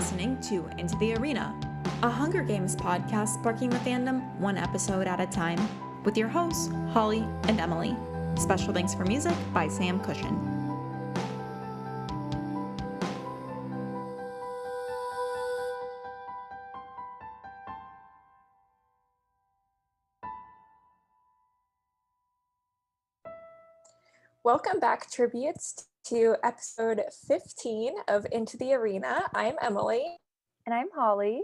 listening to Into the Arena, a Hunger Games podcast sparking the fandom one episode at a time, with your hosts, Holly and Emily. Special thanks for music by Sam Cushion. Welcome back, Tributes, to episode 15 of Into the Arena. I'm Emily. And I'm Holly.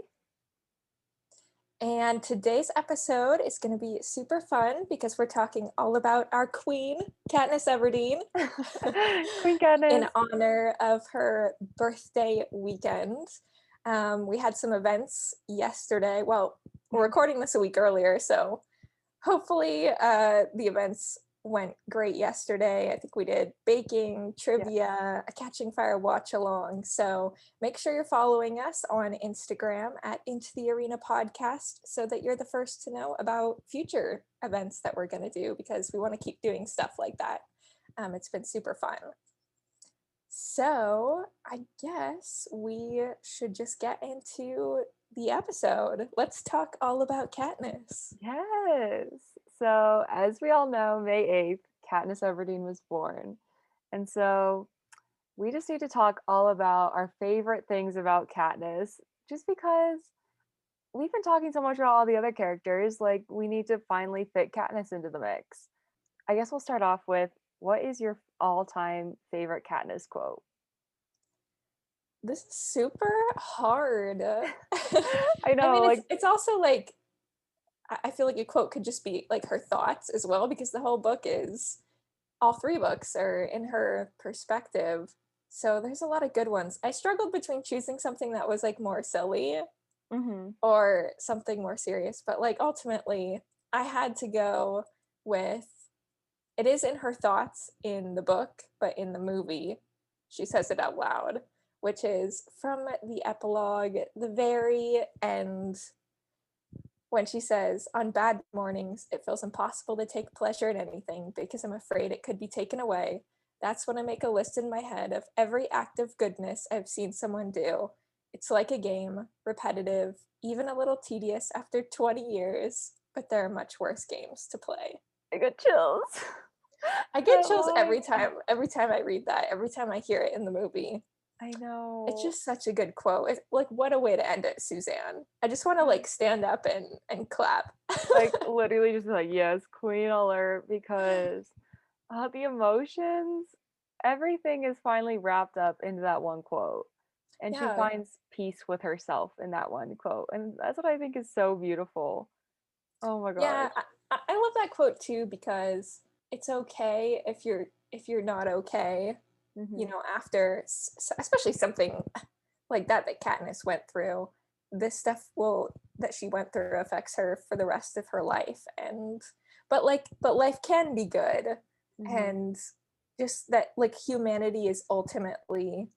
And today's episode is going to be super fun because we're talking all about our queen, Katniss Everdeen. Queen Katniss. In honor of her birthday weekend. We had some events yesterday. Well, we're recording this a week earlier, so hopefully the events went great yesterday. I think we did baking, trivia, a Catching Fire watch along. So make sure you're following us on Instagram at Into the Arena Podcast so that you're the first to know about future events that we're going to do, because we want to keep doing stuff like that. It's been super fun. So I guess we should just get into the episode. Let's talk all about Katniss. Yes. So as we all know, May 8th, Katniss Everdeen was born. And so we just need to talk all about our favorite things about Katniss, just because we've been talking so much about all the other characters, like we need to finally fit Katniss into the mix. I guess we'll start off with, what is your all-time favorite Katniss quote? This is super hard. I know. I mean, it's also like, I feel like a quote could just be like her thoughts as well, because the whole book is, all three books are in her perspective. So there's a lot of good ones. I struggled between choosing something that was like more silly or something more serious, but like ultimately I had to go with, it is in her thoughts in the book, but in the movie she says it out loud, which is from the epilogue, the very end, when she says, "On bad mornings, it feels impossible to take pleasure in anything because I'm afraid it could be taken away. That's when I make a list in my head of every act of goodness I've seen someone do. It's like a game, repetitive, even a little tedious after 20 years, but there are much worse games to play." I got chills. I get chills every time I read that, every time I hear it in the movie. I know. It's just such a good quote. It's like, what a way to end it, Suzanne. I just want to like stand up and clap. Like literally just like, yes, queen alert, because the emotions, everything is finally wrapped up into that one quote. And she finds peace with herself in that one quote. And that's what I think is so beautiful. Oh my gosh. Yeah, I love that quote too, because it's okay if you're not okay. You know, after especially something like that Katniss went through, this stuff that she went through affects her for the rest of her life. But life can be good, and just that like humanity is ultimately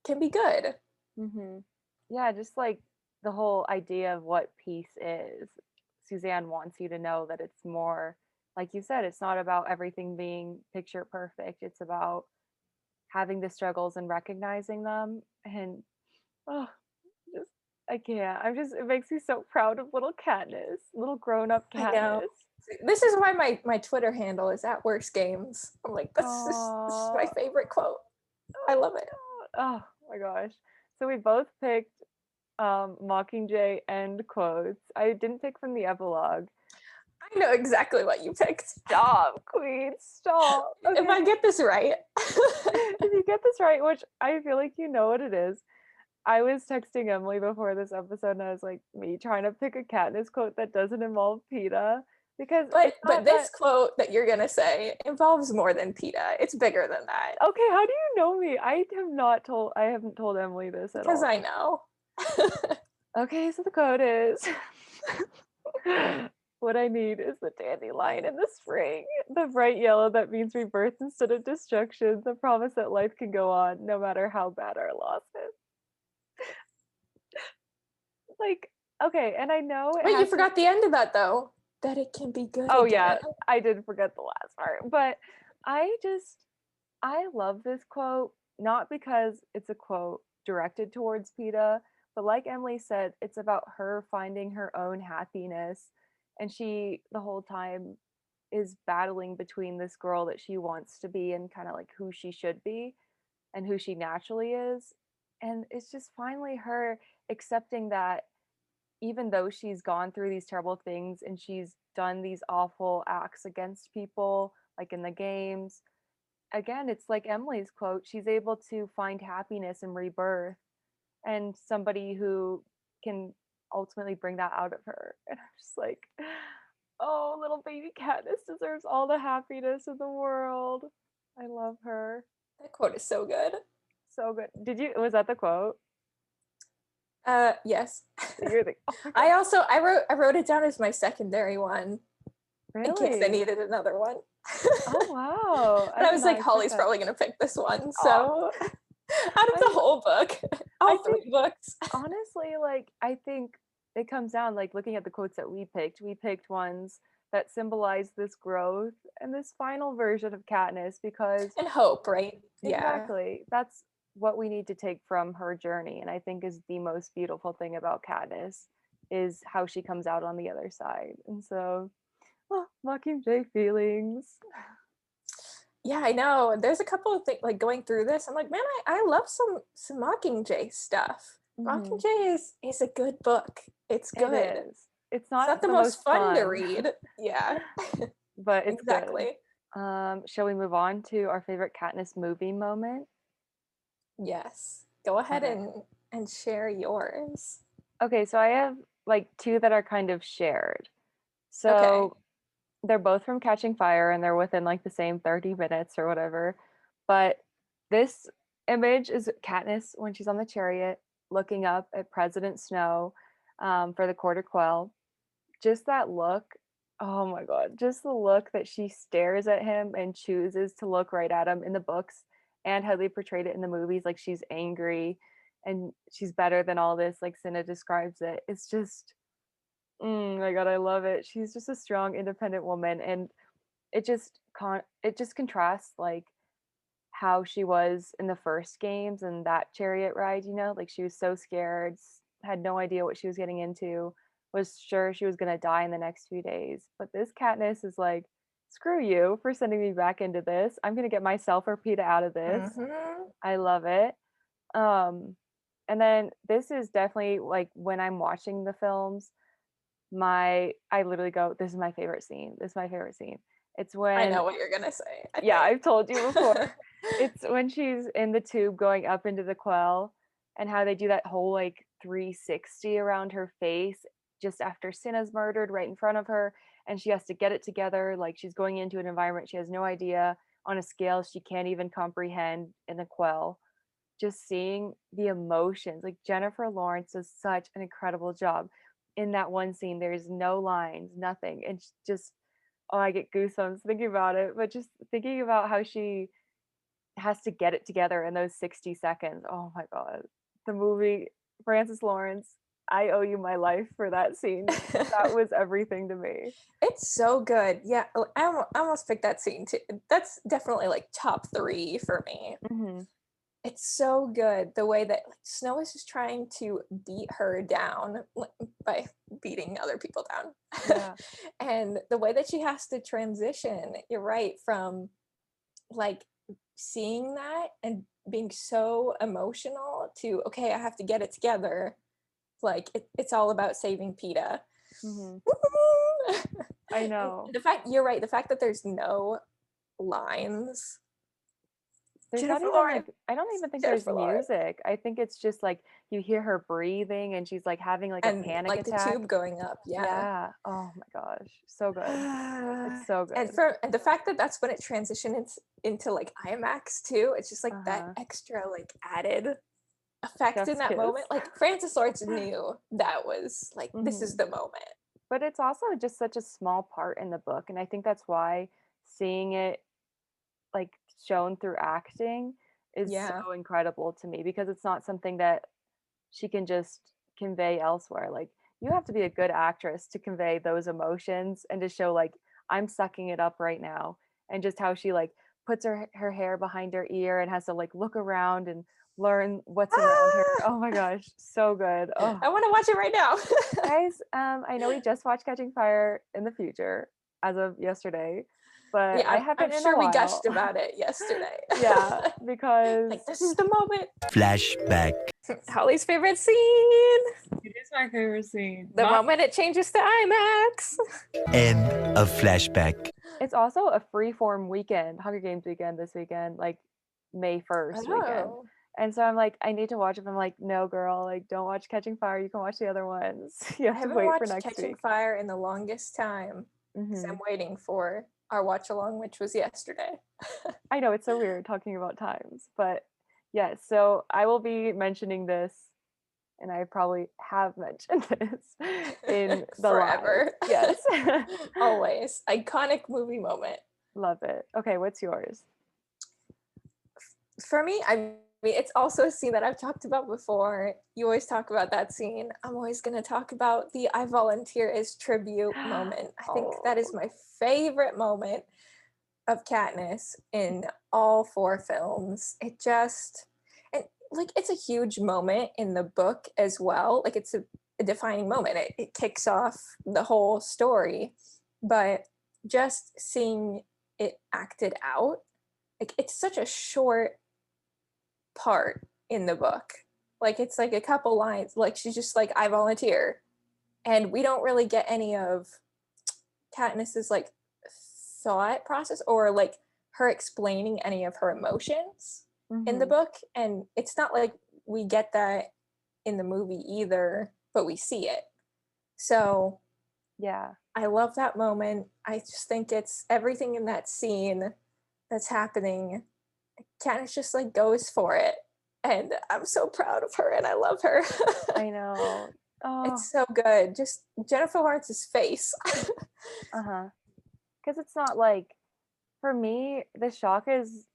can be good. Yeah, just like the whole idea of what peace is. Suzanne wants you to know that it's more, like you said, it's not about everything being picture perfect. It's about having the struggles and recognizing them. And I can't. It makes me so proud of little Katniss, little grown-up Katniss. I know. This is why my Twitter handle is @worstgames. I'm like, this is my favorite quote. I love it. Oh my gosh. So we both picked Mockingjay end quotes. I didn't pick from the epilogue. I know exactly what you picked. Stop, queen, stop. Okay. If I get this right. If you get this right, which I feel like you know what it is. I was texting Emily before this episode and I was like, me trying to pick a Katniss quote that doesn't involve PETA. Because but this quote that you're gonna say involves more than PETA. It's bigger than that. Okay, how do you know me? I haven't told Emily this at all. Because I know. Okay, so the quote is, "What I need is the dandelion in the spring, the bright yellow that means rebirth instead of destruction, the promise that life can go on no matter how bad our loss is." Like, okay, and I know Wait, you forgot the end of that though. That it can be good. Oh again. yeah, I did forget the last part. But I love this quote, not because it's a quote directed towards PETA. But like Emily said, it's about her finding her own happiness. And she, the whole time, is battling between this girl that she wants to be and kind of like who she should be and who she naturally is. And it's just finally her accepting that even though she's gone through these terrible things and she's done these awful acts against people, like in the games, again, it's like Emily's quote, she's able to find happiness and rebirth and somebody who can ultimately bring that out of her. And I'm just like, oh, little baby Katniss deserves all the happiness in the world. I love her. That quote is so good. So good. Was that the quote? Yes. You're the, oh my I God. also I wrote it down as my secondary one in case I Really? needed another one. Oh wow. But I did was not like, expect Holly's that. probably gonna pick this one. So out of the I- whole book, I all three books. honestly, like, I think it comes down, like, looking at the quotes that we picked ones that symbolize this growth and this final version of Katniss, because And hope, right? Yeah. exactly, that's what we need to take from her journey, and I think is the most beautiful thing about Katniss is how she comes out on the other side. And so, Mockingjay feelings. Yeah, I know. There's a couple of things like going through this. I'm like, man, I love some Mockingjay stuff. Mhm. Mockingjay is a good book. It's It good. is. It's It's not not the the most most fun to fun, read. Yeah, but it's good. exactly. Shall we move on to our favorite Katniss movie moment? Yes. Go ahead Okay. and share yours. Okay, so I have like two that are kind of shared. So Okay. they're both from Catching Fire and they're within like the same 30 minutes or whatever. But this image is Katniss when she's on the chariot looking up at President Snow for the Quarter Quell. Just that look, oh my God, just the look that she stares at him and chooses to look right at him in the books and how they portrayed it in the movies, like she's angry and she's better than all this, like Cinna describes it. It's just, my God, I love it. She's just a strong, independent woman, and it just contrasts like how she was in the first games and that chariot ride, like she was so scared, had no idea what she was getting into, was sure she was going to die in the next few days. But this Katniss is like, screw you for sending me back into this. I'm going to get myself or PETA out of this. Mm-hmm. I love it. Um, and then this is definitely like when I'm watching the films, I literally go, this is my favorite scene. This is my favorite scene. It's I when, know what you're gonna say. yeah, I I've told you before. think. It's when she's in the tube going up into the quell and how they do that whole like 360 around her face just after Cinna's murdered right in front of her, and she has to get it together, like she's going into an environment she has no idea, on a scale she can't even comprehend in the quell. Just seeing the emotions, like Jennifer Lawrence does such an incredible job in that one scene. There's no lines, nothing, and just, oh, I get goosebumps thinking about it, but just thinking about how she has to get it together in those 60 seconds. Oh my God. The movie, Francis Lawrence, I owe you my life for that scene. That was everything to me. It's so good. Yeah, I almost picked that scene too. That's definitely like top 3 for me. Mm-hmm. It's so good the way that like, Snow is just trying to beat her down by beating other people down. Yeah. And the way that she has to transition, you're right, from like seeing that and being so emotional to, okay, I have to get it together. Like it's all about saving PETA. Mm-hmm. I know. And the fact, you're right, the fact that there's no lines. There's not Jennifer even like, Lawrence. I don't even think there's Jennifer Lawrence. music. I think it's just like you hear her breathing and she's like having like a And panic like the attack. tube going up. Yeah. Yeah. Oh my gosh. So good. It's so And good. and the fact that that's when it transitions into like IMAX too, it's just like that Uh-huh. extra like added effect in Chef's that kiss. moment. Like Francis Lawrence knew that was like this is Mhm. the moment. But it's also just such a small part in the book, and I think that's why seeing it like shown through acting is Yeah. so incredible to me, because it's not something that she can just convey elsewhere. Like, you have to be a good actress to convey those emotions and to show like, I'm sucking it up right now, and just how she like puts her hair behind her ear and has to like look around and learn what's around her. Oh my gosh, so good. Oh, I want to watch it right now. guys, I know we just watched Catching Fire in the future as of yesterday, but Yeah, I I'm haven't in a sure we while. gushed about it yesterday. Yeah, because Like, this is the moment. Flashback. Holly's favorite scene. it is my favorite scene. The moment it changes to IMAX. End of flashback. It's also a free-form weekend, Hunger Games weekend this weekend, like May 1st weekend. Oh. And so I'm like, I need to watch it. I'm like, no, girl, like, don't watch Catching Fire. You can watch the other ones. You I have to haven't wait for watched next Catching week. Fire in the longest time because Mhm. I'm waiting for our watch along, which was yesterday. I know it's so weird talking about times, but yes. So I will be mentioning this, and I probably have mentioned this in the Forever. live. Yes, Always. Iconic movie moment. love it. Okay, what's yours? For me, I mean, it's also a scene that I've talked about before. You always talk about that scene. I'm always going to talk about the I volunteer as tribute moment. I think that is my favorite moment of Katniss in all 4 films. It just, and like, it's a huge moment in the book as well. Like, it's a defining moment. It kicks off the whole story, but just seeing it acted out, like, it's such a short part in the book. Like, it's like a couple lines. Like, she's just like, I volunteer. And we don't really get any of Katniss's like thought process or like her explaining any of her emotions in the Mhm. book. And it's not like we get that in the movie either, but we see it. So Yeah. I love that moment. I just think it's everything in that scene that's happening. Katniss just like goes for it. And I'm so proud of her and I love her. I know. Oh, It's so good. Just Jennifer Lawrence's face. uh-huh. Because it's not like, for me, the shock is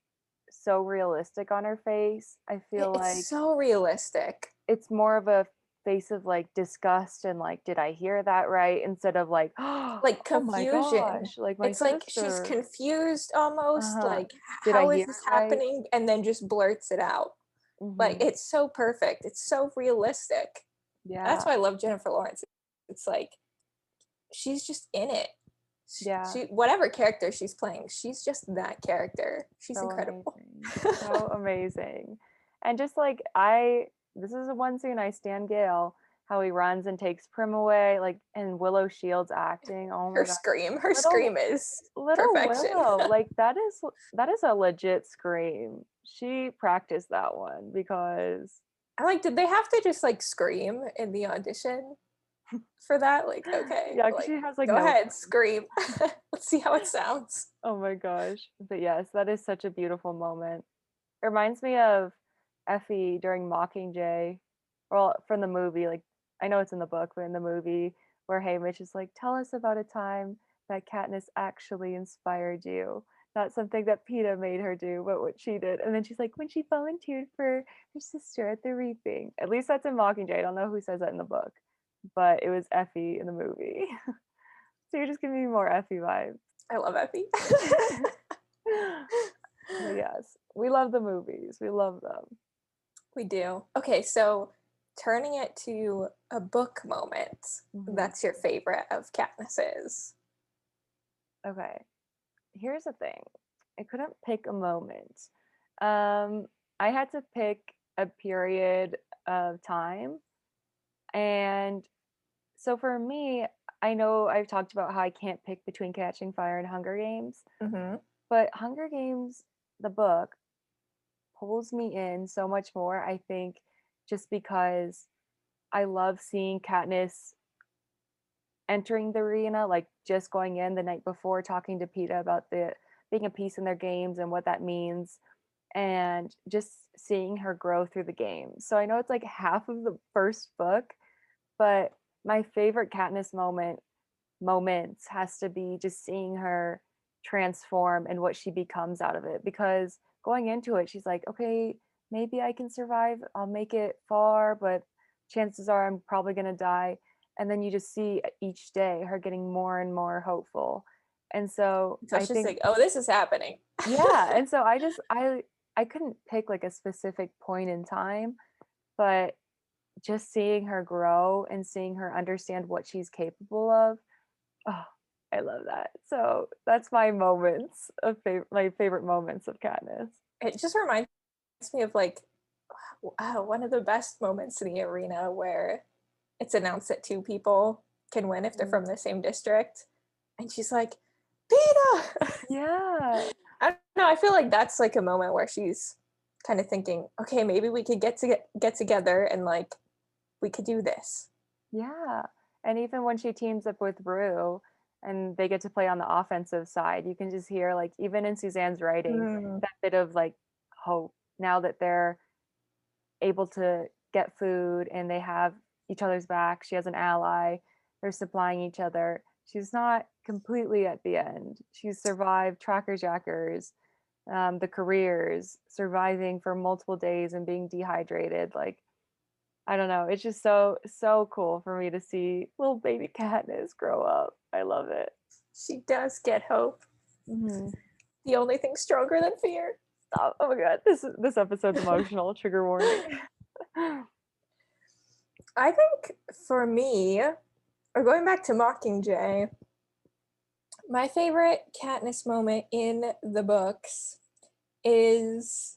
so realistic on her face. I feel like It's so realistic. it's more of a face of like disgust and like, did I hear that right? Instead of like, Like oh my confusion. gosh, like my It's like she's sister. confused almost, Uh-huh. like, Did I how is hear this it right? happening? And then just blurts it out. Like, Mhm. it's so perfect. It's so realistic. That's Yeah, why I love Jennifer Lawrence. It's like she's just in it. yeah. She whatever character she's playing, she's just that character. She's So incredible. amazing. So amazing. And just like this is the one scene I stand Gale, how he runs and takes Prim away, like, and Willow Shields acting. Oh my Her god. scream, her Little scream is little perfection. Willow, like that is a legit scream. She practiced that one because I like, did they have to just like scream in the audition for that? Like, okay, yeah, because like she has like go no ahead, friends. scream. Let's see how it sounds. Oh my gosh. But yes, that is such a beautiful moment. It reminds me of Effie during Mockingjay. Well, from the movie, like I know it's in the book, but in the movie where Haymitch is like, tell us about a time that Katniss actually inspired you. Not something that Peeta made her do, but what she did. And then she's like, when she volunteered for her sister at the reaping. At least that's in Mockingjay. I don't know who says that in the book, but it was Effie in the movie. So you're just giving me more Effie vibes. I love Effie. But yes, we love the movies. We love them. We do. Okay, so turning it to a book moment, Mhm. that's your favorite of Katniss's. Okay. Here's the thing. I couldn't pick a moment. I had to pick a period of time. And so for me, I know I've talked about how I can't pick between Catching Fire and Hunger Games, Mm-hmm. but Hunger Games, the book, pulls me in so much more, I think, just because I love seeing Katniss entering the arena, like just going in the night before, talking to Peeta about the being a piece in their games and what that means, and just seeing her grow through the game. So I know it's like half of the first book, but my favorite Katniss moments has to be just seeing her transform and what she becomes out of it. Because going into it, she's like, okay, maybe I can survive. I'll make it far, but chances are I'm probably going to die. And then you just see each day her getting more and more hopeful. And so So I she's think, like, oh, this is happening. yeah. And so I I couldn't pick like a specific point in time, but just seeing her grow and seeing her understand what she's capable of, oh, I love that. So that's my moments of my favorite moments of Katniss. It just reminds me of like one of the best moments in the arena where it's announced that two people can win if they're from the same district, and she's like, Peeta! Yeah. I don't know, I feel like that's like a moment where she's kind of thinking, okay, maybe we could get together and like we could do this. Yeah. And even when she teams up with Rue and they get to play on the offensive side, you can just hear, like, even in Suzanne's writing, that bit of like hope now that they're able to get food and they have each other's back. She has an ally, they're supplying each other. She's not completely at the end. She's survived Tracker Jackers, the careers, surviving for multiple days and being dehydrated. Like, I don't know. It's just so cool for me to see little baby Katniss grow up. I love it. She does get hope. Mm-hmm. The only thing stronger than fear. Stop. Oh my god, this episode's emotional. Trigger warning. I think for me, or going back to Mockingjay, my favorite Katniss moment in the books is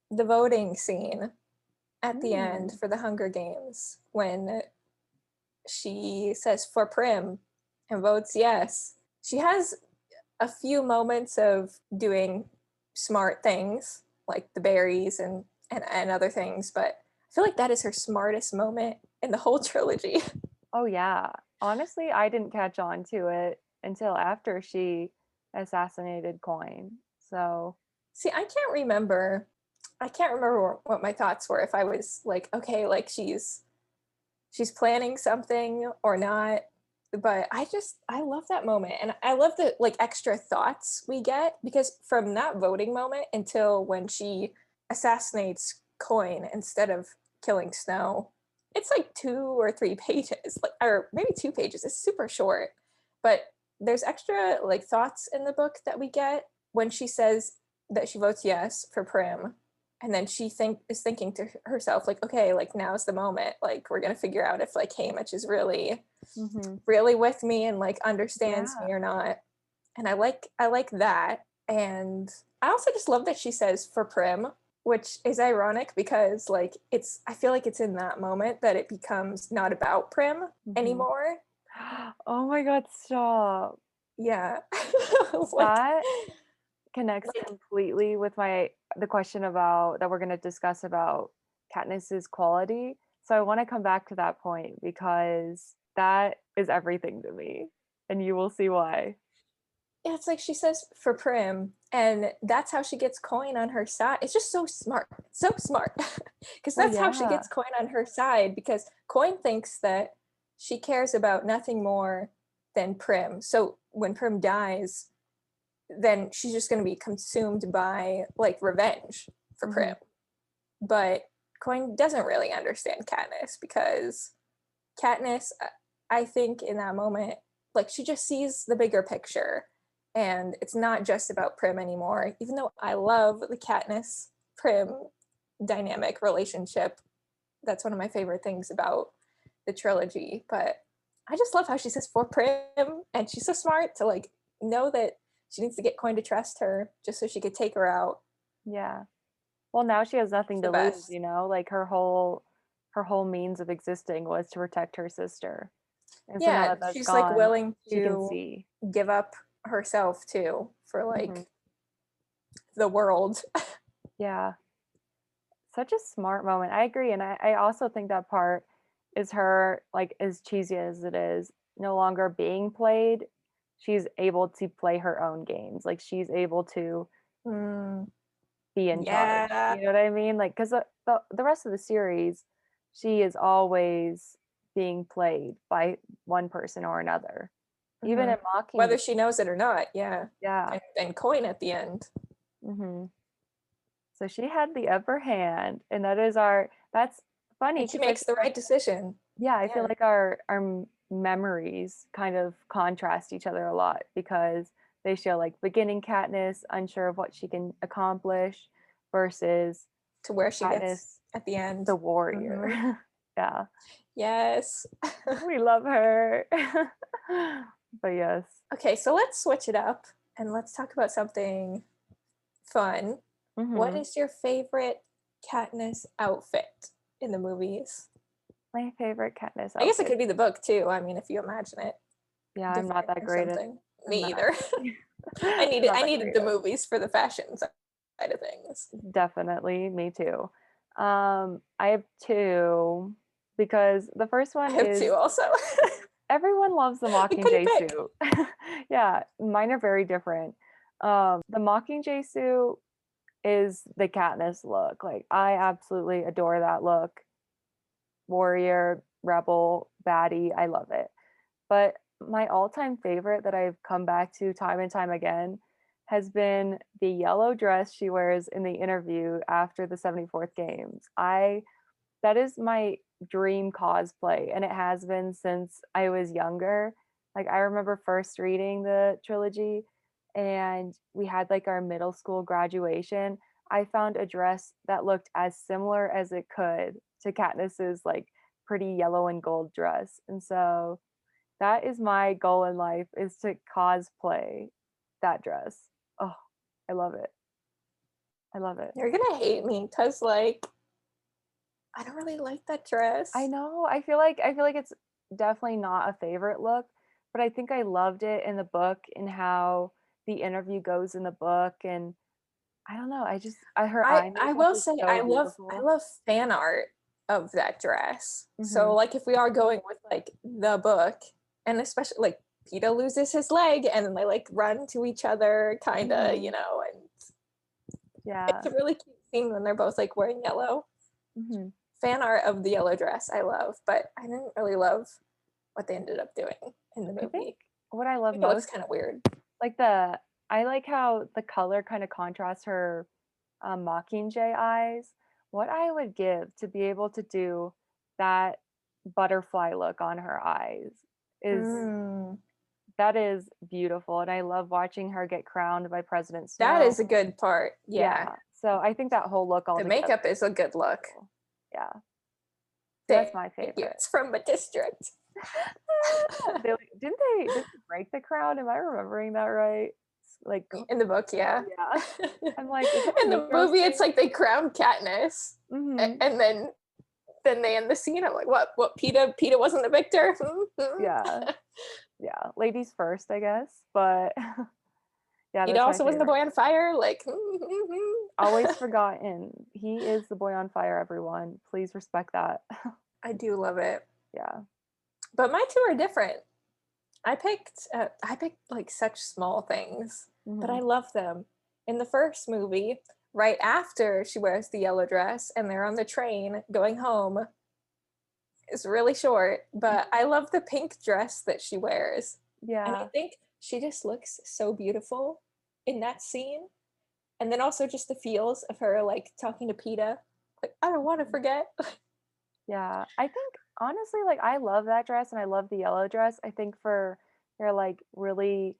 the voting scene at the end for the Hunger Games when she says for Prim and votes yes. She has a few moments of doing smart things like the berries and other things, but I feel like that is her smartest moment in the whole trilogy. Oh yeah. Honestly, I didn't catch on to it until after she assassinated Coin. So See, I can't remember what my thoughts were, if I was like, okay, like she's planning something or not, but I love that moment, and I love the like extra thoughts we get, because from that voting moment until when she assassinates Coin instead of killing Snow, it's like 2 or 3 pages, like, or maybe 2 pages. It's super short, but there's extra like thoughts in the book that we get when she says that she votes yes for Prim, and then she is thinking to herself like, okay, like now's the moment, like we're gonna figure out if like Haymitch is really really with me and like understands me or not. And I like that. And I also just love that she says for Prim, which is ironic because like I feel like it's in that moment that it becomes not about Prim anymore. Oh my god, stop. Yeah. Like, that connects completely with the question about that we're going to discuss about Katniss's quality. So I want to come back to that point because that is everything to me, and you will see why. Yeah, it's like she says for Prim, and that's how she gets Coin on her side. It's just so smart, because that's how she gets Coin on her side, because Coin thinks that she cares about nothing more than Prim. So when Prim dies, then she's just going to be consumed by like revenge for Prim. But Coin doesn't really understand Katniss, because Katniss, I think in that moment, like she just sees the bigger picture, and it's not just about Prim anymore. Even though I love the Katniss Prim dynamic relationship, that's one of my favorite things about the trilogy. But I just love how she says for Prim, and she's so smart to like know that she needs to get Coin to trust her just so she could take her out. Yeah. Well, now she has nothing to lose, best. you know? Like her whole means of existing was to protect her sister. And so now that that's she's gone, like willing she can to see. give up herself too for like the world. Yeah. Such a smart moment. I agree. And I also think that part is her, like, as cheesy as it is, no longer being played. She's able to play her own games. Like, she's able to be in charge. You know what I mean? Like, because the rest of the series, she is always being played by one person or another. Even in Mockingjay. Whether she knows it or not, yeah. Yeah. And Coin at the end. So she had the upper hand, and that's funny. And she makes the right decision. Yeah, I feel like our memories kind of contrast each other a lot, because they show like beginning Katniss unsure of what she can accomplish, versus To where she Katniss, gets at the end. the warrior. Yeah, Yes. we love her. But yes. Okay, so let's switch it up and let's talk about something fun. What Mhm. is your favorite Katniss outfit in the movies? My favorite Katniss I guess it outfit. could be the book too. I mean, if you imagine it Yeah, I'm not different that or great at. something. I'm Me not. either. I I'm not I that needed the creative. movies for the fashion side of things. Definitely, me too. I have two because the first I one have is two also. everyone loves the I couldn't Mockingjay pick. suit. Yeah, mine are very different. The Mockingjay suit is the Katniss look. Like I absolutely adore that look. Warrior, rebel, baddie, I love it. But my all-time favorite that I've come back to time and time again has been the yellow dress she wears in the interview after the 74th games. I That is my dream cosplay, and it has been since I was younger. Like I remember first reading the trilogy and we had like our middle school graduation. I found a dress that looked as similar as it could to Katniss's like pretty yellow and gold dress. And so that is my goal in life is to cosplay that dress. Oh, I love it. I love it. You're gonna hate me because like I don't really like that dress. I know. I feel like it's definitely not a favorite look, but I think I loved it in the book and how the interview goes in the book and I don't know. Her eye I makeup will is say so I beautiful. love fan art of that dress. So Mhm. like if we are going with like the book, and especially like Peeta loses his leg and then they like run to each other kinda, Mhm. and Yeah. it's a really cute scene when they're both like wearing yellow. Mhm. Fan art of the yellow dress I love, but I didn't really love what they ended up doing in the I think movie. what I love I know it's most kind of weird. like I like how the color kind of contrasts her Mockingjay eyes. What I would give to be able to do that butterfly look on her eyes is Mm, that is beautiful. And I love watching her get crowned by President that Snow. is a good part. Yeah. Yeah. So I think that whole look The altogether makeup is a is good look. beautiful. Yeah. So Thank that's my you. favorite. It's from a district. Did they break the crown? Am I remembering that right? Like, In the book, yeah. yeah. I'm like, is that a In the Negro movie, it's thing? like they crown Katniss, Mm-hmm. and then they end the scene. I'm like, what? What? Peeta wasn't the victor. Yeah. Yeah. Ladies first, I guess. But yeah, Peeta that's my also wasn't the favorite. boy on fire. Like, Always forgotten. He is the boy on fire, everyone. Please respect that. I do love it, Yeah. but my two are different. I picked like such small things, but Hmm. I love them. In the first movie, right after she wears the yellow dress and they're on the train going home, is really short, but I love the pink dress that she wears. And I Yeah. think she just looks so beautiful in that scene. And then also just the feels of her like talking to Peeta. Like, I don't want to Mhm. forget. Yeah. I think honestly, like I love that dress and I love the yellow dress. I think for their like really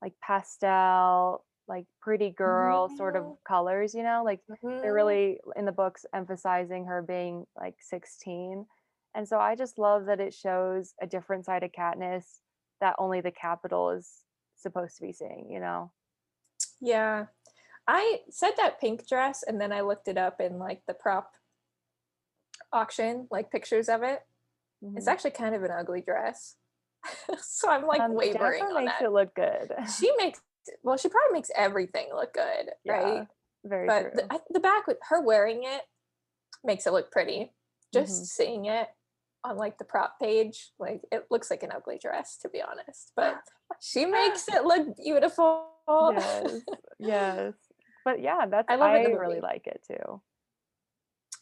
like pastel, like pretty girl sort of Mhm, colors, like they're mhm. really in the books emphasizing her being like 16. And so I just love that it shows a different side of Katniss that only the capital is supposed to be seeing. Yeah. I said that pink dress and then I looked it up in like the prop auction, like pictures of it. It's Hmm. actually kind of an ugly dress. So I'm like wavering Jennifer on makes that. it look good. She makes well, she probably makes everything look good, right? Yeah, very But true. the back with her wearing it makes it look pretty. Hmm. Just seeing it on like the prop page, like it looks like an ugly dress to be honest, but she makes it look beautiful. Yes, yes. But yeah, I love it I in the really movie. like it too.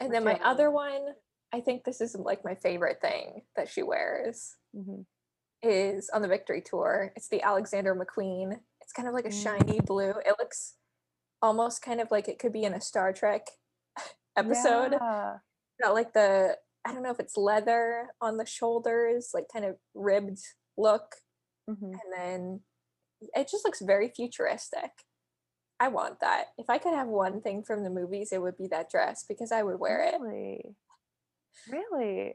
And What's then your my other other one? one, I think this is like my favorite thing that she wears Mhm. is on the Victory Tour. It's the Alexander McQueen. It's kind of like a Mm, shiny blue. It looks almost kind of like it could be in a Star Trek episode. yeah. Got like I don't know if it's leather on the shoulders, like kind of ribbed look. Mhm. And then it just looks very futuristic. I want that. If I could have one thing from the movies, it would be that dress because I would wear it. Really?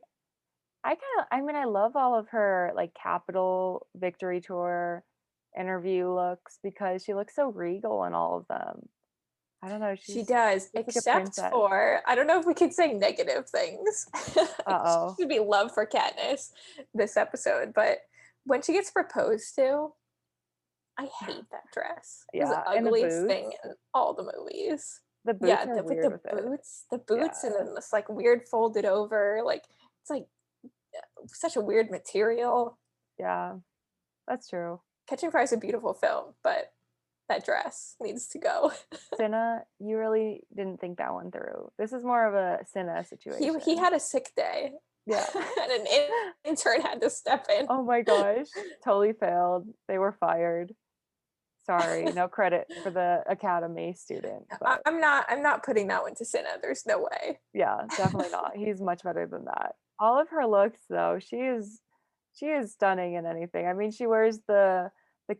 I mean, I love all of her like Capitol Victory Tour interview looks because she looks so regal in all of them. I don't know, She does, like a except princess. for, I don't know if we can say negative things. Uh-oh. Should be love for Katniss this episode, but when she gets proposed to, I hate that dress. It's the Yeah, and the ugliest thing boots. in all the movies. The boots Yeah, are with weird with it. the boots, and then this like weird folded over, like it's like such a weird material. Yeah, that's true. Catching Fire is a beautiful film, but that dress needs to go. Cinna, you really didn't think that one through. This is more of a Cinna situation. He had a sick day. Yeah. And an intern had to step in. Oh my gosh, totally failed. They were fired. Sorry, no credit for the academy student. But I'm not putting that one to Cinna. There's no way. yeah, definitely not. He's much better than that. All of her looks though, she is stunning in anything. I mean, she wears the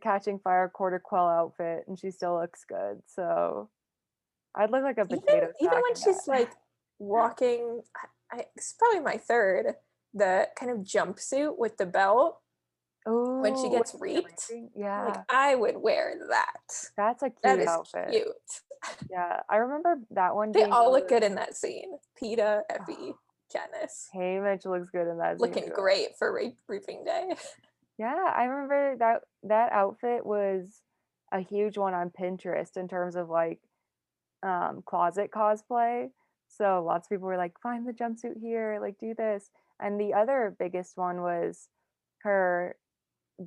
Catching Fire quarter quell outfit and she still looks good. So I'd look like a potato sack Even when in she's that. like walking, it's probably my third, the kind of jumpsuit with the belt when she Ooh, gets with the reaped. reaping? Yeah, Like I would wear that. that's a That cute is outfit. cute. Yeah, I remember that one They being all look really- good in that scene. Peeta, Effie, Katniss. Haymitch looks good in that scene Looking too. great for reaping day. Yeah, I remember that outfit was a huge one on Pinterest in terms of like closet cosplay. So lots of people were like, find the jumpsuit here, like do this. And the other biggest one was her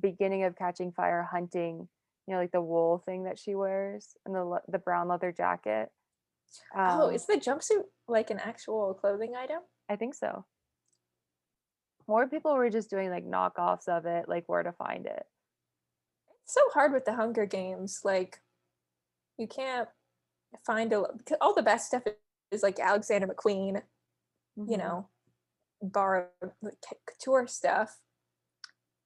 beginning of Catching Fire hunting, like the wool thing that she wears and the brown leather jacket. Is the jumpsuit like an actual clothing item? I think so. More people were just doing like knockoffs of it, like where to find it. It's so hard with the Hunger Games. Like, you can't find because all the best stuff is like Alexander McQueen, you Mhm. know, borrowed couture stuff,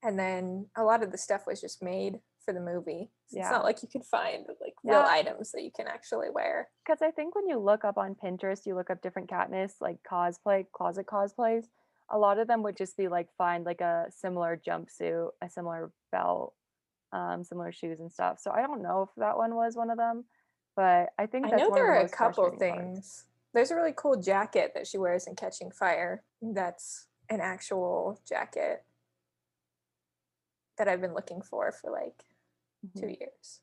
and then a lot of the stuff was just made for the movie. So it's Yeah. not like you can find like real Yeah. items that you can actually wear. Because I think when you look up on Pinterest, you look up different Katniss like closet cosplays. A lot of them would just be like find like a similar jumpsuit, a similar belt, similar shoes and stuff. So I don't know if that one was one of them, but I think I that's know one of there the are a most couple frustrating parts. things. There's a really cool jacket that she wears in Catching Fire. That's an actual jacket that I've been looking for like 2 Mhm. years.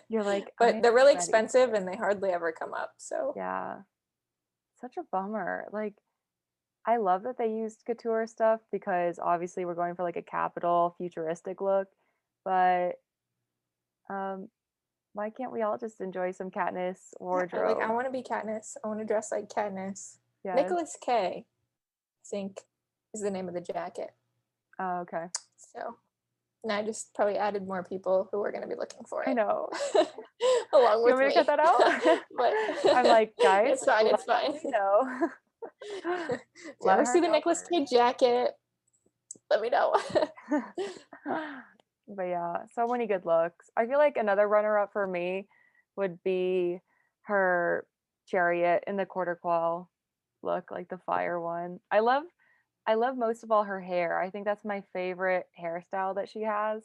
You're like, But they're really ready. expensive and they hardly ever come up. So Yeah, such a bummer. Like, I love that they used couture stuff because obviously we're going for like a capital futuristic look, but um, why can't we all just enjoy some Katniss yeah, wardrobe? like I want to be Katniss. I want to dress like Katniss. Yes. Nicholas K, I think, is the name of the jacket. Oh, okay. So, and I just probably added more people who are going to be looking for it. I know. Along You with want me me. to cut that out? But I'm like, guys, it's fine. It's fine. let me know. If you Let ever her see the know Nicholas first. K jacket, let me know. But yeah, so many good looks. I feel like another runner-up for me would be her chariot in the quarter quell look, like the fire one. I love most of all her hair. I think that's my favorite hairstyle that she has.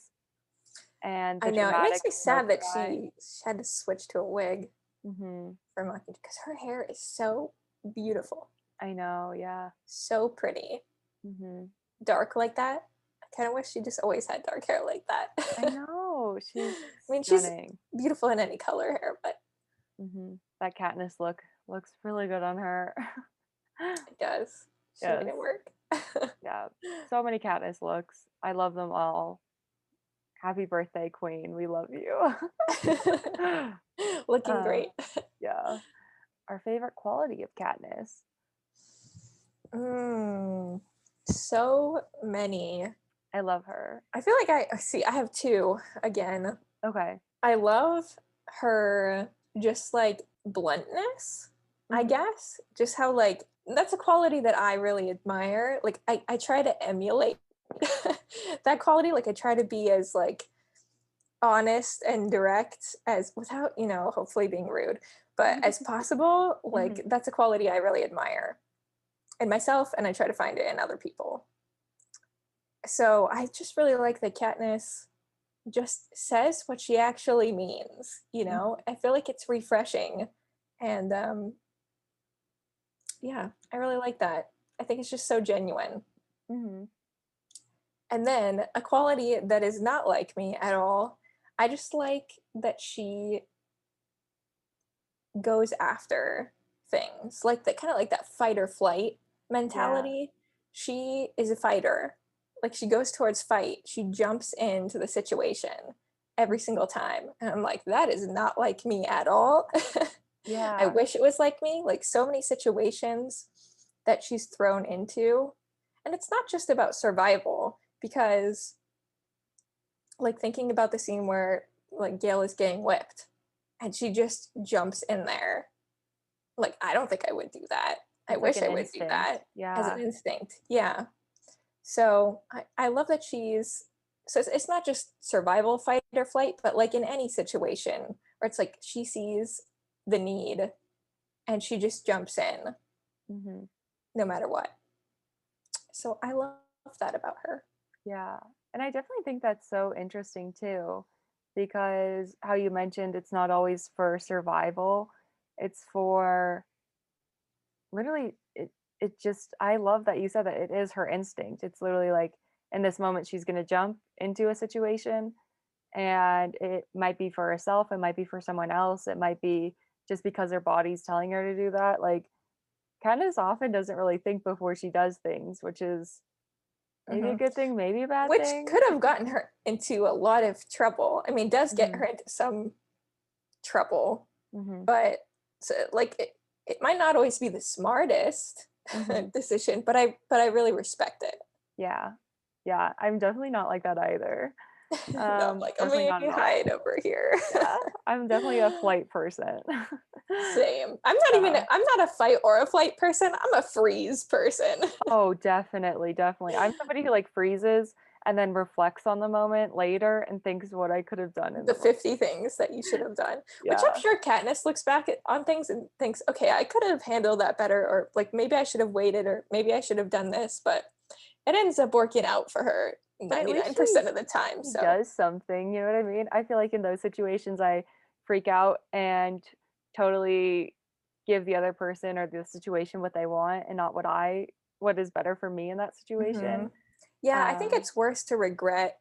And the I know it makes dramatic me sad that smoke she had to switch to a wig hmm for Mockingjay because her hair is so beautiful, I know, yeah. so pretty, hmm dark like that. I kind of wish she just always had dark hair like that. I know, she's I mean, she's stunning. beautiful in any color hair, but That Katniss look looks really good on her. it does. She made Yes. it work. Yeah, so many Katniss looks. I love them all. Happy birthday, Queen. We love you. Looking great. Yeah. Our favorite quality of Katniss. So many. I love her. I feel like I have two again. Okay. I love her just like bluntness, I Mhm. guess. Just how like that's a quality that I really admire. Like I try to emulate that quality. Like I try to be as like honest and direct as without, hopefully being rude, but as possible. Like that's a quality I really admire in myself, and I try to find it in other people. So I just really like that Katniss just says what she actually means, I feel like it's refreshing. And yeah, I really like that. I think it's just so genuine. Mm-hmm. And then a quality that is not like me at all, I just like that she goes after things, like that, kind of like that fight or flight mentality. She is a fighter. Like she goes towards fight, she jumps into the situation every single time. And I'm like, that is not like me at all. I Yeah. wish it was like me. Like so many situations that she's thrown into. And it's not just about survival, because like thinking about the scene where like Gail is getting whipped and she just jumps in there. Like I don't think I would do that. I It's like wish an I would do instinct. that as an Yeah. instinct. Yeah. So I love that it's not just survival, fight or flight, but like in any situation where it's like she sees the need and she just jumps in Mm-hmm. no matter what. So I love that about her. Yeah. And I definitely think that's so interesting too, because how you mentioned it's not always for survival, it's for literally it just I love that you said that it is her instinct. It's literally like in this moment she's going to jump into a situation, and it might be for herself, it might be for someone else, it might be just because her body's telling her to do that. Like Candace often doesn't really think before she does things, which is maybe a Mhm. good thing, maybe a bad Which thing. could have gotten her into a lot of trouble. I mean, does get Mhm. her into some trouble, Mhm. but so, like it might not always be the smartest Mhm. decision, but I really respect it. Yeah. Yeah, I'm definitely not like that either. No, I'm like, I'm Definitely gonna not at all. hide over here. Yeah, I'm definitely a flight person. Same. Yeah. I'm not a fight or a flight person. I'm a freeze person. Oh, definitely, definitely. I'm somebody who like freezes and then reflects on the moment later and thinks what I could have done in The the moment. 50 things that you should have done, which I'm Yeah. sure Katniss looks back on things and thinks, okay, I could have handled that better, or like maybe I should have waited, or maybe I should have done this, but it ends up working out for her But at least 99% of the time. she So, does something, you know what I mean? I feel like in those situations I freak out and totally give the other person or the situation what they want and not what is better for me in that mhm. situation. Yeah, I think Um, it's worse to regret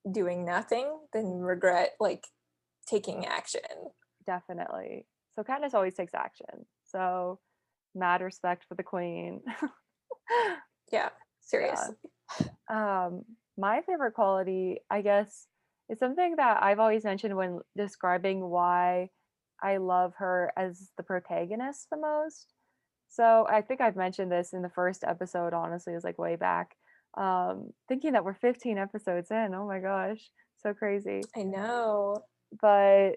doing nothing than regret like taking action. Definitely. So Katniss always takes action. So mad respect for the queen. Yeah, Yeah. seriously. My favorite quality, I guess, is something that I've always mentioned when describing why I love her as the protagonist the most. So I think I've mentioned this in the first episode, honestly, it was like way back. Thinking that we're 15 episodes in. Oh my gosh, so crazy. I know. But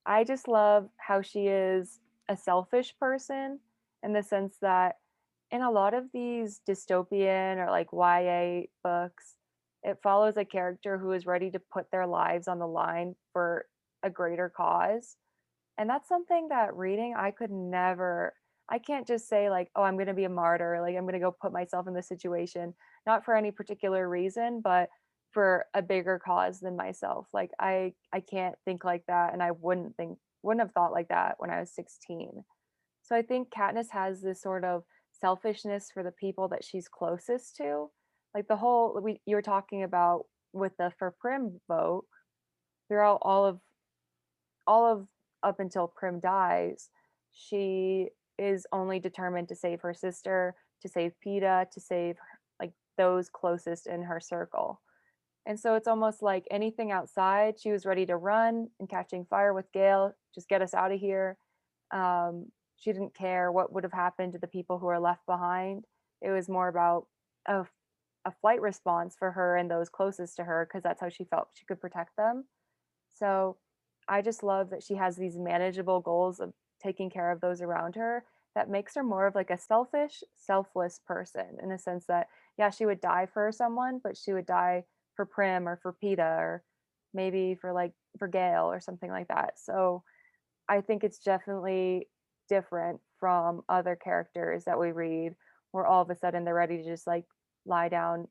I just love how she is a selfish person in the sense that in a lot of these dystopian or like YA books, it follows a character who is ready to put their lives on the line for a greater cause. And that's something that reading, I can't just say, like, oh, I'm going to be a martyr. Like, I'm going to go put myself in this situation, not for any particular reason, but for a bigger cause than myself. Like, I can't think like that. And I wouldn't have thought like that when I was 16. So I think Katniss has this sort of selfishness for the people that she's closest to. Like you were talking about with the for Prim vote, throughout all of up until Prim dies, she is only determined to save her sister, to save Peeta, to save like those closest in her circle. And so it's almost like anything outside, she was ready to run and catching fire with Gale, just get us out of here. She didn't care what would have happened to the people who are left behind. It was more about a, a flight response for her and those closest to her because that's how she felt she could protect them. So I just love that she has these manageable goals of taking care of those around her that makes her more of like a selfish, selfless person in the sense that, yeah, she would die for someone, but she would die for Prim or for Peeta or maybe for Gale or something like that. So I think it's definitely different from other characters that we read where all of a sudden they're ready to just like lie down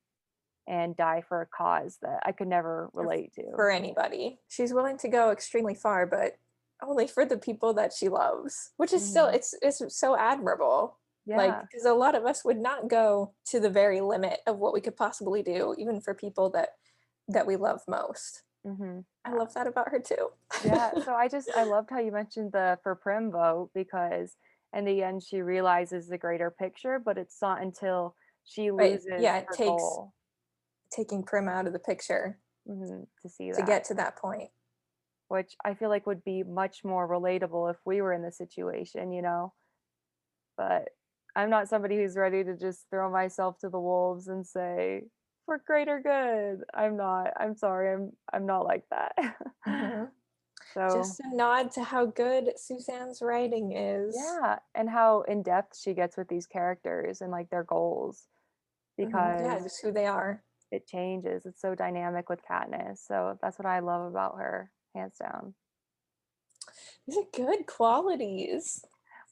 and die for a cause that I could never relate to. For anybody. She's willing to go extremely far, but only for the people that she loves, which is still, it's so admirable. Like, Yeah. because a lot of us would not go to the very limit of what we could possibly do, even for people that we love most. I love that about her too. Yeah. So I loved how you mentioned the for Prim vote, because in the end she realizes the greater picture, but it's not until she Right. loses Yeah, it her takes goal taking Prim out of the picture to see to that. get to that point. Which I feel like would be much more relatable if we were in the situation, you know? But I'm not somebody who's ready to just throw myself to the wolves and say, for greater good. I'm not. I'm sorry. I'm not like that. So Just a nod to how good Suzanne's writing is. yeah, and how in depth she gets with these characters and like their goals, because Yeah, just who they are. it changes. It's so dynamic with Katniss. So that's what I love about her, hands down. These are good qualities.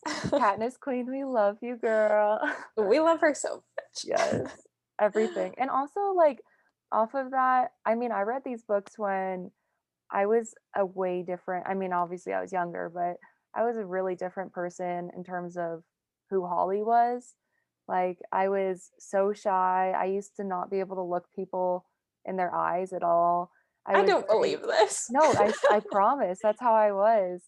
Katniss Queen, we love you, girl. We love her so much. Yes, everything. And also, like, off of that, I mean, I read these books when I was a way different. I mean, obviously, I was younger, but I was a really different person in terms of who Holly was. Like, I was so shy. I used to not be able to look people in their eyes at all. I don't believe this. No, I promise. That's how I was.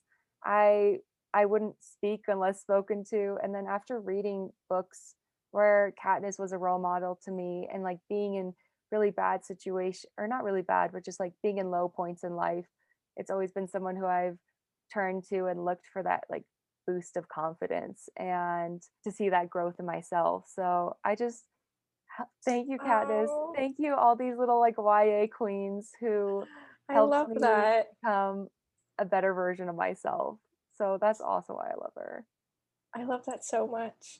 I I wouldn't speak unless spoken to. And then after reading books where Katniss was a role model to me, and like being in really bad situation, or not really bad, but just like being in low points in life, it's always been someone who I've turned to and looked for that like boost of confidence and to see that growth in myself. So I just thank you, Katniss. Oh, Thank you, all these little like YA queens who I helped love me that. become a better version of myself. So that's also why I love her. I love that so much.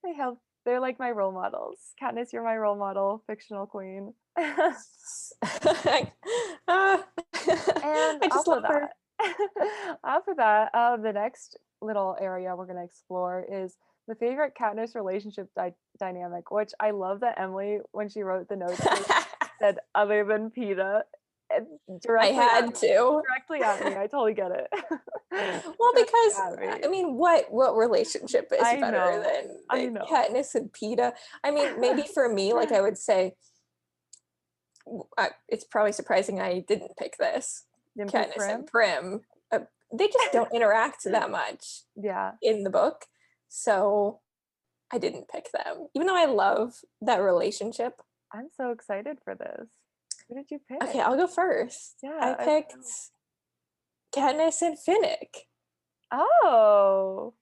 They help. They're like my role models. Katniss, you're my role model, fictional queen. And Ah, I just off of love her. that, the next little area we're going to explore is the favorite Katniss relationship dynamic, which I love that Emily, when she wrote the notes, said other than PETA. I Directly had to. directly at me. I totally get it. Well, Directly because at me. I mean, what relationship is I better know. I than know. Katniss and PETA? I mean, maybe for me, like I would say, it's probably surprising I didn't pick this. Didn't pick Katniss and Prim? Prim, they just don't interact that much Yeah. in the book, so I didn't pick them, even though I love that relationship. I'm so excited for this. Who did you pick? Okay, I'll go first. Yeah, I picked Katniss and Finnick. Oh,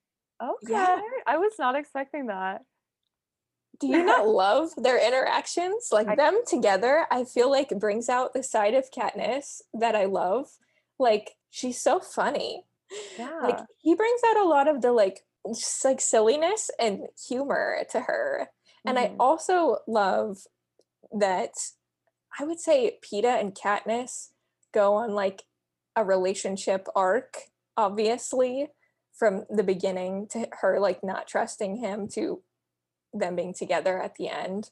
okay. Yeah. I was not expecting that. Do you not love their interactions? Like them together, I feel like it brings out the side of Katniss that I love. Like she's so funny. Like Yeah. he brings out a lot of the like just like silliness and humor to her. And I also love that I would say PETA and Katniss go on like a relationship arc, obviously, from the beginning to her like not trusting him to them being together at the end.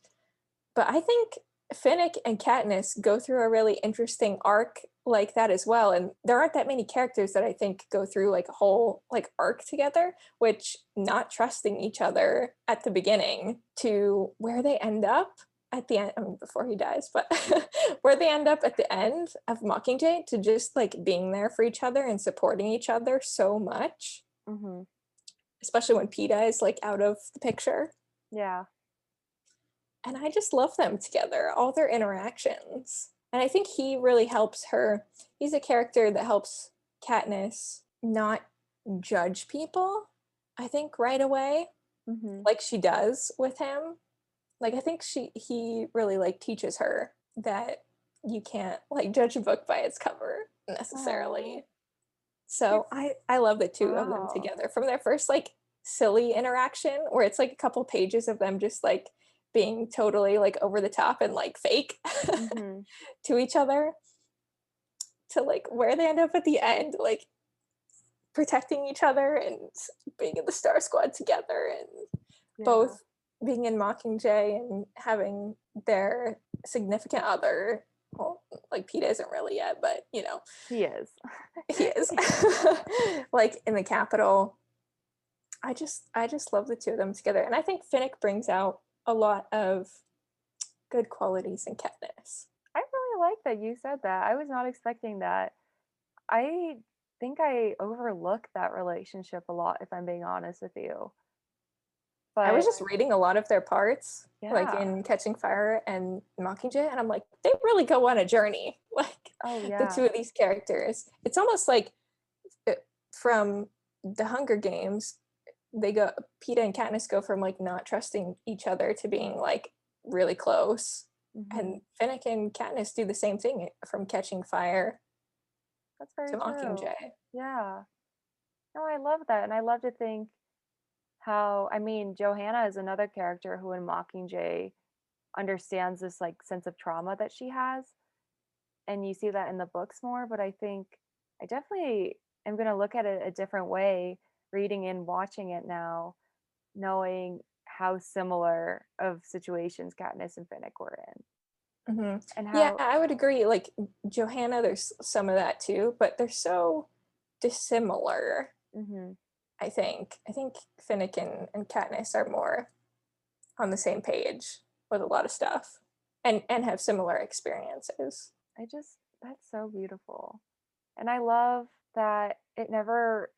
But I think Finnick and Katniss go through a really interesting arc like that as well. And there aren't that many characters that I think go through like a whole like arc together, which not trusting each other at the beginning to where they end up at the end, I mean, before he dies, but where they end up at the end of Mockingjay to just like being there for each other and supporting each other so much. Especially when PETA is like out of the picture. Yeah. And I just love them together, all their interactions. And I think he really helps her. He's a character that helps Katniss not judge people, I think, right away, like she does with him. Like I think he really like teaches her that you can't like judge a book by its cover necessarily. So I love the two of them together from their first like silly interaction where it's like a couple pages of them just like being totally like over the top and like fake to each other. to like where they end up at the end, like protecting each other and being in the Star Squad together and Yeah. both being in Mockingjay and having their significant other, well, like Pete isn't really yet, but you know, He is. he is like in the Capitol. I just love the two of them together. And I think Finnick brings out a lot of good qualities in Katniss. I really like that you said that. I was not expecting that. I think I overlooked that relationship a lot, if I'm being honest with you. I was But just reading a lot of their parts, like yeah. in Catching Fire and Mockingjay, and I'm like, they really go on a journey. Like Oh the yeah. two of these characters. It's almost like from the Hunger Games, they go Peeta and Katniss go from like not trusting each other to being like really close. Mhm. And Finnick and Katniss do the same thing from Catching Fire That's very to true. Mockingjay. Yeah. No, I love that. And I love to think how, I mean, Johanna is another character who in Mockingjay understands this like sense of trauma that she has. And you see that in the books more, but I think I definitely am going to look at it a different way reading and watching it now, knowing how similar of situations Katniss and Finnick were in. Hmm. And Yeah, how, I would agree. Like Johanna, there's some of that too, but they're so dissimilar. mhm. I think. I think Finnick and Katniss are more on the same page with a lot of stuff, and have similar experiences. That's so beautiful. And I love that it never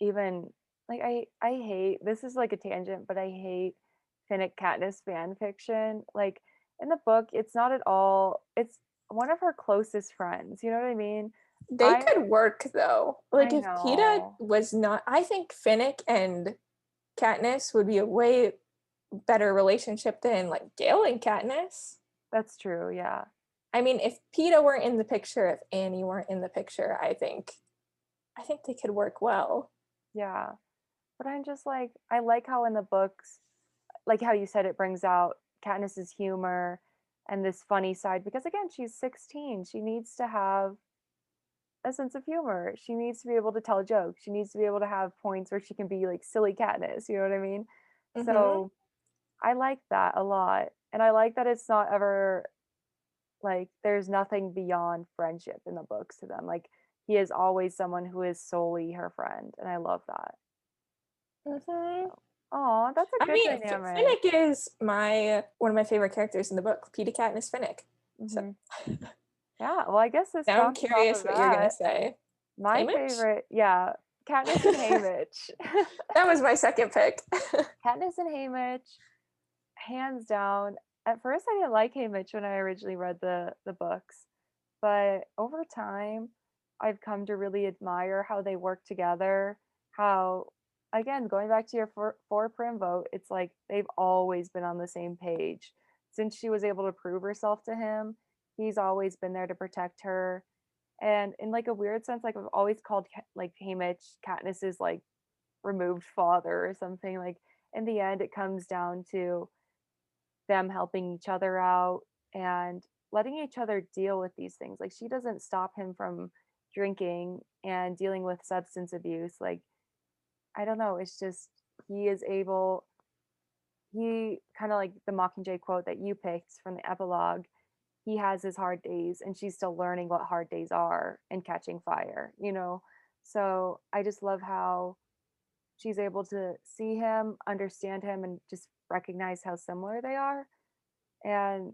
even like I hate this is like a tangent, but I hate Finnick Katniss fan fiction. Like in the book, it's not at all. It's one of her closest friends. You know what I mean? They I could work though. Like I if Peeta know. was not, I think Finnick and Katniss would be a way better relationship than like Gale and Katniss. That's true. Yeah. I mean, if Peeta weren't in the picture, if Annie weren't in the picture, I think they could work well. Yeah. But I'm just like I like how in the books, like how you said, it brings out Katniss's humor and this funny side because again, she's 16. She needs to have a sense of humor. She needs to be able to tell jokes. She needs to be able to have points where she can be like silly Katniss, you know what I mean? Hmm. So I like that a lot. And I like that it's not ever like there's nothing beyond friendship in the books to them. Like he is always someone who is solely her friend. And I love that. Hmm. Oh, that's a I good mean, dynamic. Finnick is my one of my favorite characters in the book. Peeta, Katniss, Finnick. So Hmm. Yeah, well, I guess this now I'm bounces off curious of what you're gonna that. say. My Haymitch? favorite, yeah, Katniss and Haymitch. That was my second pick. Katniss and Haymitch, hands down. At first, I didn't like Haymitch when I originally read the books, but over time, I've come to really admire how they work together. How, again, going back to your four prim vote, it's like they've always been on the same page. Since she was able to prove herself to him, he's always been there to protect her. And in like a weird sense, like I've always called like Haymitch Katniss's like removed father or something. Like in the end, it comes down to them helping each other out and letting each other deal with these things. Like she doesn't stop him from drinking and dealing with substance abuse. Like I don't know, it's just he is able he kind of like the Mockingjay quote that you picked from the epilogue. He has his hard days and she's still learning what hard days are and catching fire, you know? So I just love how she's able to see him, understand him, and just recognize how similar they are. And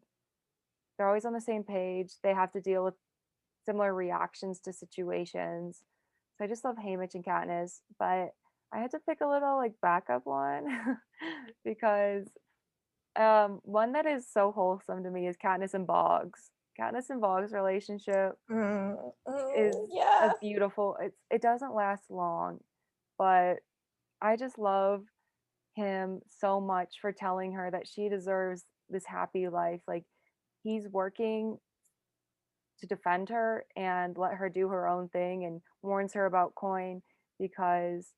they're always on the same page. They have to deal with similar reactions to situations. So I just love Haymitch and Katniss, but I had to pick a little like backup one because one that is so wholesome to me is Katniss and Boggs. Katniss and Boggs' relationship is a Yeah. beautiful. It doesn't last long, but I just love him so much for telling her that she deserves this happy life. Like he's working to defend her and let her do her own thing and warns her about Coin because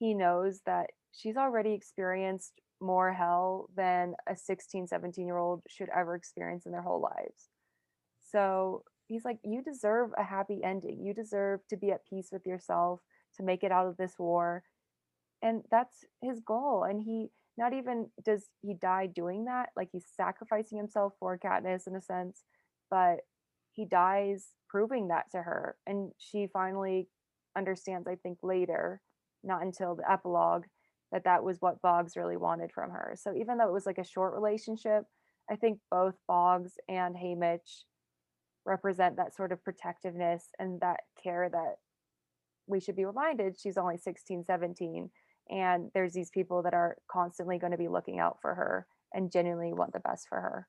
he knows that she's already experienced more hell than a 16, 17-year-old should ever experience in their whole lives. So he's like, you deserve a happy ending. You deserve to be at peace with yourself, to make it out of this war. And that's his goal. And he not even does he die doing that, like he's sacrificing himself for Katniss in a sense, but he dies proving that to her. And she finally understands, I think, later, not until the epilogue, that that was what Boggs really wanted from her. So even though it was like a short relationship, I think both Boggs and Haymitch represent that sort of protectiveness and that care that we should be reminded she's only 16, 17, and there's these people that are constantly going to be looking out for her and genuinely want the best for her.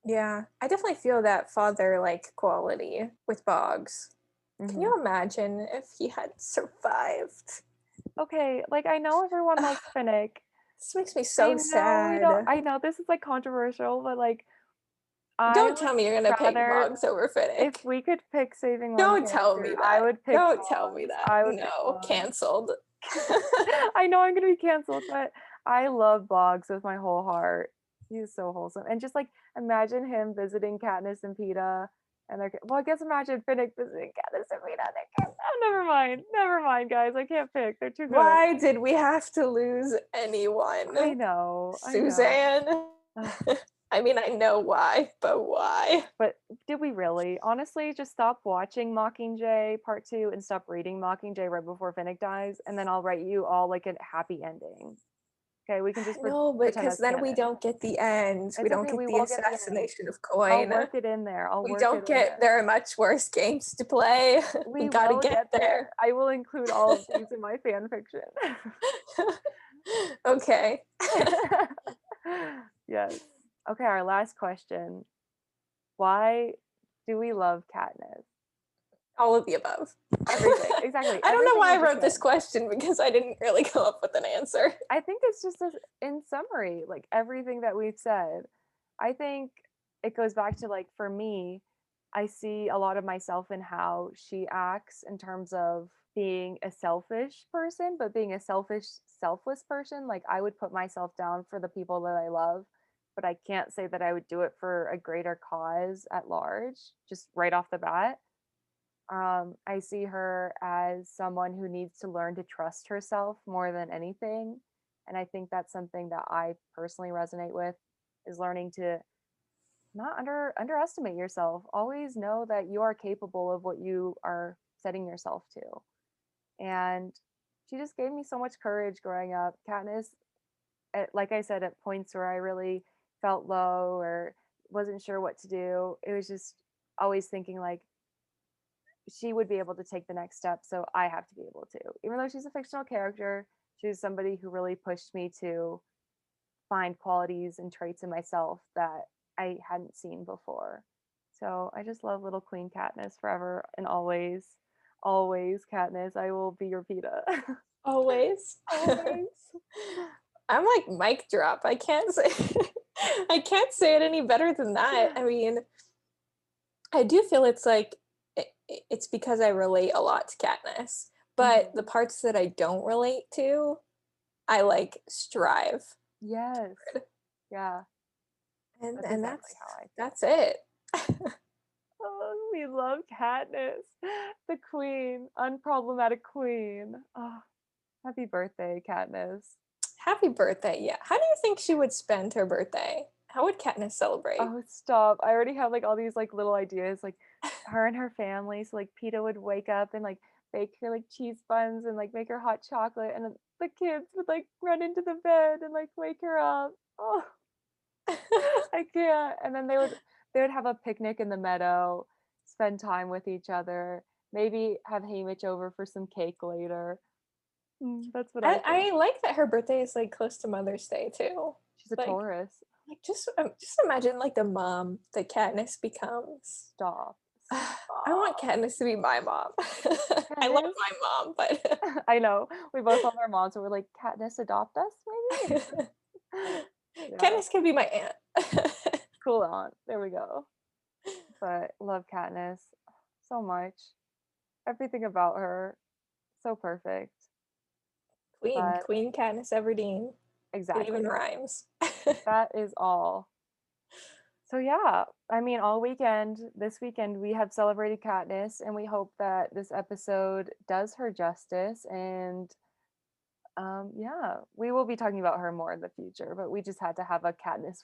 Yeah, I definitely feel that father-like quality with Boggs. Can you imagine if he had survived? Okay, like I know everyone likes Finnick. This makes me I so know sad. I know this is like controversial, but like I Don't would tell me you're gonna pick rather, Boggs over Finnick. if we could pick saving one Don't tell character, me I that. would pick Don't tell me Boggs. that. I would pick No, Boggs. canceled. I know I'm gonna be canceled, but I love Boggs with my whole heart. He's so wholesome. And just like imagine him visiting Katniss and Peeta and they're well, I guess imagine Finnick visiting Katniss and Peeta. Oh, never mind, guys. I can't pick. They're too good. Why did we have to lose anyone? I know. Suzanne. Ugh. I mean, I know why, but why? But did we really? Honestly, just stop watching Mockingjay Part 2 and stop reading Mockingjay right before Finnick dies, and then I'll write you all like a happy ending. Okay, we can just No, pretend because that's then we canon. don't get the end. We It's don't okay, get we the will get the end. assassination of I'll Coin. work it in there. We don't get. There are much worse games to play. We We gotta will get there. I will include all of these in my fan fiction. Okay. Yes. Okay, our last question. Why do we love Katniss? All of the above. Everything. Exactly. I don't know everything why I we just wrote this said. question because I didn't really come up with an answer. I think it's just in summary, like everything that we've said. I think it goes back to like for me, I see a lot of myself in how she acts in terms of being a selfish person, but being a selfish, selfless person. Like I would put myself down for the people that I love, but I can't say that I would do it for a greater cause at large, just right off the bat. I see her as someone who needs to learn to trust herself more than anything. And I think that's something that I personally resonate with is learning to not underestimate yourself. Always know that you are capable of what you are setting yourself to. And she just gave me so much courage growing up. Katniss, like I said, at points where I really felt low or wasn't sure what to do, it was just always thinking like, she would be able to take the next step, so I have to be able to. Even though she's a fictional character, she's somebody who really pushed me to find qualities and traits in myself that I hadn't seen before. So I just love little Queen Katniss forever and always. Always, Katniss, I will be your Peeta. Always. Always. I'm like mic drop. I can't say I can't say it any better than that. I mean, I do feel it's like it's because I relate a lot to Katniss, but the parts that I don't relate to, I like strive. Yes. Yeah. And That's and exactly how I feel. that's it. Oh, we love Katniss, the queen, unproblematic queen. Oh, happy birthday, Katniss. Happy birthday. Yeah. How do you think she would spend her birthday? How would Katniss celebrate? Oh, stop. I already have like all these like little ideas, like her and her family. So like Peeta would wake up and like bake her like cheese buns and like make her hot chocolate, and then the kids would like run into the bed and like wake her up. Oh, I can't. And then they would have a picnic in the meadow, spend time with each other, maybe have Haymitch over for some cake later. That's what I think. I like that her birthday is like close to Mother's Day too. She's a like, Taurus. Like just imagine like the mom that Katniss becomes. Stop. I want Katniss to be my mom. I love my mom, but I know. We both love our moms, and we're like, Katniss, adopt us, maybe? Yeah. Katniss can be my aunt. Cool aunt. There we go. But love Katniss so much. Everything about her, so perfect. Queen Katniss Everdeen. Exactly. It even rhymes. That is all. So yeah, I mean, this weekend, we have celebrated Katniss, and we hope that this episode does her justice. And yeah, we will be talking about her more in the future, but we just had to have a Katniss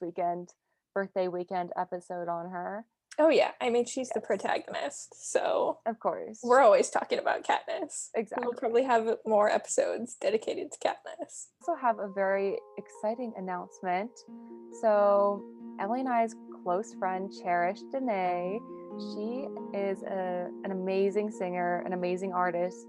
birthday weekend episode on her. Oh yeah, I mean she's the Yes. protagonist, so Of course. we're always talking about Katniss. Exactly. We'll probably have more episodes dedicated to Katniss. Also have a very exciting announcement. So Emily and I's close friend, Cherish Danae, she is an amazing singer, an amazing artist,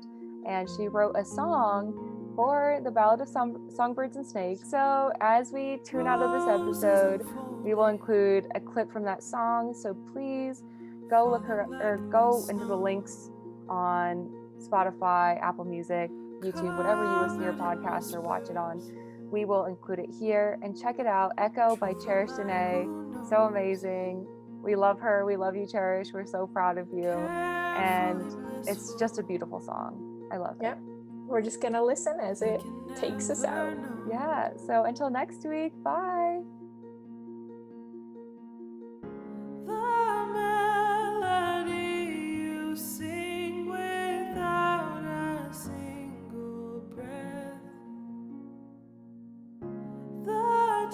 and she wrote a song for the Ballad of Songbirds and Snakes. So as we tune out of this episode, we will include a clip from that song. So please go look her or go into the links on Spotify, Apple Music, YouTube, whatever you listen to your podcast or watch it on. We will include it here and check it out. Echo by Cherish Danae. So amazing. We love her. We love you, Cherish. We're so proud of you. And it's just a beautiful song. I love it. Yep. We're just gonna listen as it takes us out. Yeah. So until next week, bye. The